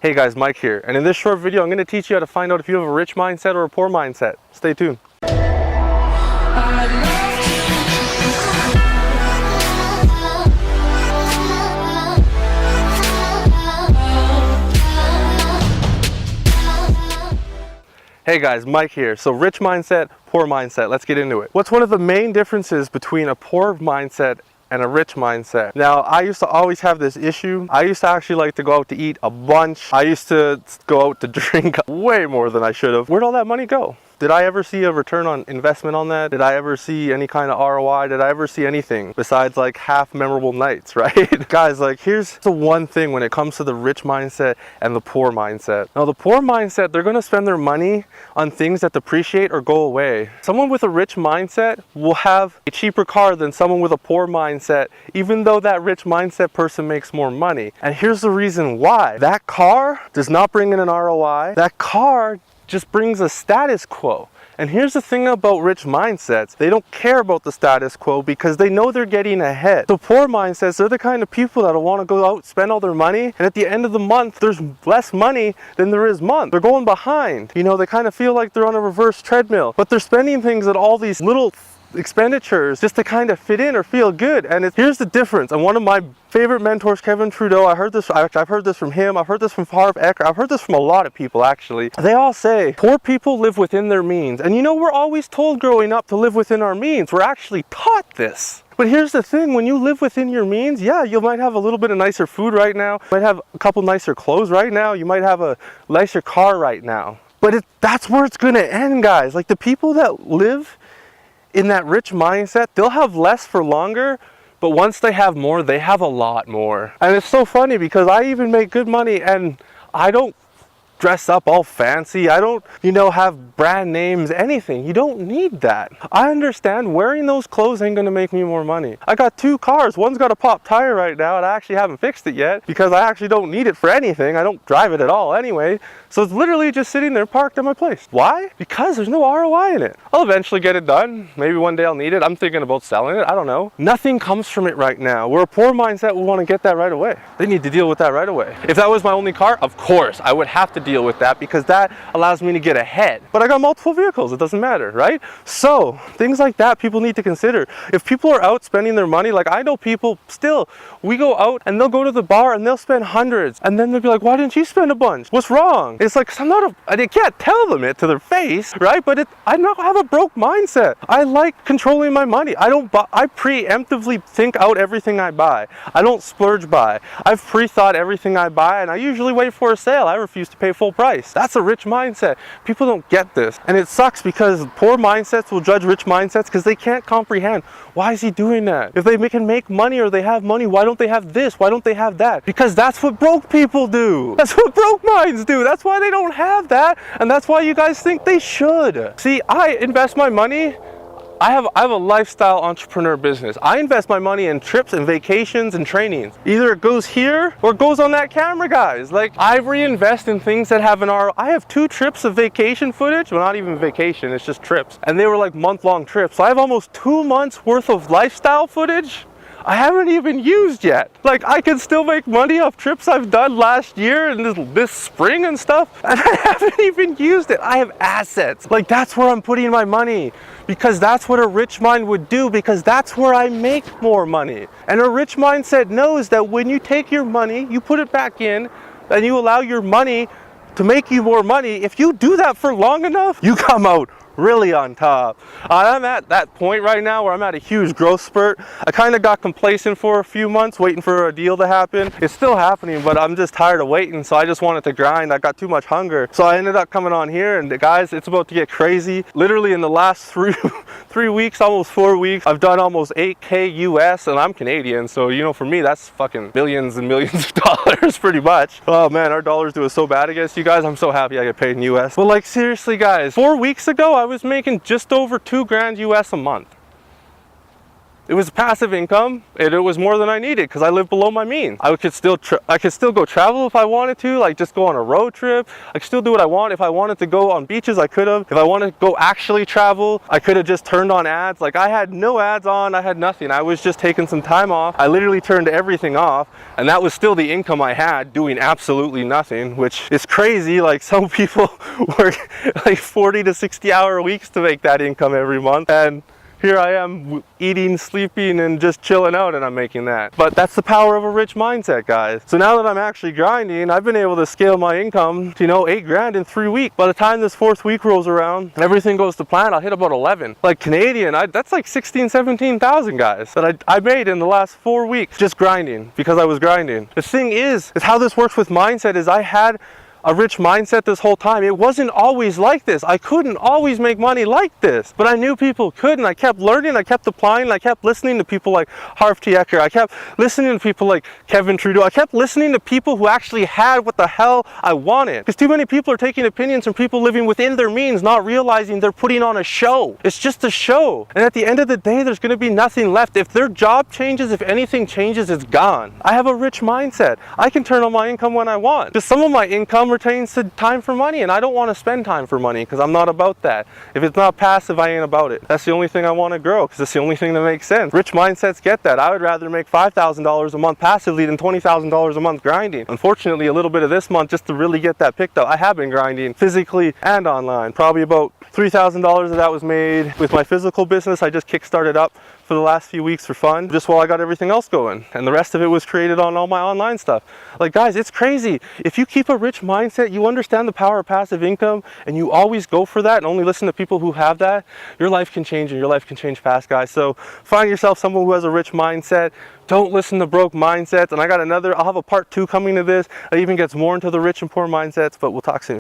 Hey guys, Mike here, and in this short video I'm going to teach you how to find out if you have a rich mindset or a poor mindset. Stay tuned. Hey guys, Mike here. So rich mindset, poor mindset, let's get into it. What's one of the main differences between a poor mindset and a rich mindset? Now, I used to always have this issue. I used to actually like to go out to eat a bunch. I used to go out to drink way more than I should have. Where'd all that money go? Did I ever see a return on investment on that? Did I ever see any kind of ROI? Did I ever see anything besides like half memorable nights, right? Guys, like here's the one thing when it comes to the rich mindset and the poor mindset. Now the poor mindset, they're gonna spend their money on things that depreciate or go away. Someone with a rich mindset will have a cheaper car than someone with a poor mindset, even though that rich mindset person makes more money. And here's the reason why. That car does not bring in an ROI. That car just brings a status quo. And here's the thing about rich mindsets. They don't care about the status quo because they know they're getting ahead. The poor mindsets, they're the kind of people that want to go out, spend all their money, and at the end of the month, there's less money than there is month. They're going behind. You know, they kind of feel like they're on a reverse treadmill, but they're spending things at all these little expenditures just to kind of fit in or feel good. And here's the difference. And one of my favorite mentors, Kevin Trudeau, I've heard this from him, I've heard this from Harv Eker, I've heard this from a lot of people actually. They all say poor people live within their means. And you know, we're always told growing up to live within our means. We're actually taught this. But here's the thing, when you live within your means, yeah, you might have a little bit of nicer food right now, you might have a couple nicer clothes right now, you might have a nicer car right now. But that's where it's gonna end, guys. Like the people that live in that rich mindset, they'll have less for longer, but once they have more, they have a lot more. And it's so funny because I even make good money and I don't dress up all fancy. I don't, have brand names, anything. You don't need that. I understand wearing those clothes ain't gonna make me more money. I got 2 cars. One's got a pop tire right now and I actually haven't fixed it yet because I actually don't need it for anything. I don't drive it at all anyway. So it's literally just sitting there parked at my place. Why? Because there's no ROI in it. I'll eventually get it done. Maybe one day I'll need it. I'm thinking about selling it. I don't know. Nothing comes from it right now. Where a poor mindset will want to get that right away. They need to deal with that right away. If that was my only car, of course, I would have to deal with that because that allows me to get ahead. But I got multiple vehicles. It doesn't matter, right? So things like that people need to consider. If people are out spending their money, like I know people still, we go out and they'll go to the bar and they'll spend hundreds and then they'll be like, why didn't you spend a bunch? What's wrong? It's like, I can't tell them it to their face, right? But I don't have a broke mindset. I like controlling my money. I preemptively think out everything I buy. I don't splurge buy. I've pre-thought everything I buy and I usually wait for a sale. I refuse to pay full price. That's a rich mindset. People don't get this. And it sucks because poor mindsets will judge rich mindsets because they can't comprehend. Why is he doing that? If they can make money or they have money, why don't they have this? Why don't they have that? Because that's what broke people do. That's what broke minds do. That's why they don't have that. And that's why you guys think they should. See, I invest my money. I have a lifestyle entrepreneur business. I invest my money in trips and vacations and trainings. Either it goes here or it goes on that camera, guys. Like I reinvest in things that have an ROI. I have 2 trips of vacation footage. Well, not even vacation, it's just trips. And they were like month-long trips. So I have almost 2 months worth of lifestyle footage I haven't even used yet. Like I can still make money off trips I've done last year and this spring and stuff, and I haven't even used it. I have assets. Like that's where I'm putting my money because that's what a rich mind would do because that's where I make more money. And a rich mindset knows that when you take your money, you put it back in and you allow your money to make you more money. If you do that for long enough, you come out really on top. I'm at that point right now where I'm at a huge growth spurt. I kind of got complacent for a few months waiting for a deal to happen. It's still happening, but I'm just tired of waiting, so I just wanted to grind. I got too much hunger. So I ended up coming on here, and guys, it's about to get crazy. Literally in the last 3 weeks, almost 4 weeks, I've done almost 8K US, and I'm Canadian, so for me, that's fucking millions and millions of dollars pretty much. Oh man, our dollar's doing so bad against you guys. I'm so happy I get paid in US. But like seriously guys, 4 weeks ago, I was making just over $2 grand US a month. It was passive income, and it was more than I needed because I lived below my means. I could still go travel if I wanted to, like just go on a road trip. I could still do what I want. If I wanted to go on beaches, I could have. If I wanted to go actually travel, I could have just turned on ads. Like, I had no ads on, I had nothing. I was just taking some time off. I literally turned everything off, and that was still the income I had doing absolutely nothing, which is crazy. Like, some people work like 40 to 60 hour weeks to make that income every month, and here I am eating, sleeping, and just chilling out, and I'm making that. But that's the power of a rich mindset, guys. So now that I'm actually grinding, I've been able to scale my income to, you know, 8 grand in 3 weeks. By the time this 4th week rolls around and everything goes to plan, I'll hit about 11. Like, Canadian, that's like 16, 17,000, guys, that I made in the last 4 weeks just grinding, because I was grinding. The thing is how this works with mindset is I had a rich mindset this whole time. It wasn't always like this. I couldn't always make money like this, but I knew people could, and I kept learning, I kept applying, I kept listening to people like Harv Tieker, I kept listening to people like Kevin Trudeau, I kept listening to people who actually had what the hell I wanted. Because too many people are taking opinions from people living within their means, not realizing they're putting on a show. It's just a show. And at the end of the day, there's going to be nothing left. If their job changes, if anything changes, it's gone. I have a rich mindset. I can turn on my income when I want. Just some of my income pertains to time for money, and I don't want to spend time for money because I'm not about that. If it's not passive, I ain't about it. That's the only thing I want to grow, because it's the only thing that makes sense. Rich mindsets get that. I would rather make $5,000 a month passively than $20,000 a month grinding. Unfortunately, a little bit of this month just to really get that picked up. I have been grinding physically and online. Probably about $3,000 of that was made with my physical business. I just kickstarted up for the last few weeks for fun, just while I got everything else going. And the rest of it was created on all my online stuff. Like, guys, it's crazy. If you keep a rich mindset, you understand the power of passive income, and you always go for that and only listen to people who have that, your life can change, and your life can change fast, guys. So find yourself someone who has a rich mindset. Don't listen to broke mindsets. And I'll have a part 2 coming to this that even gets more into the rich and poor mindsets, but we'll talk soon.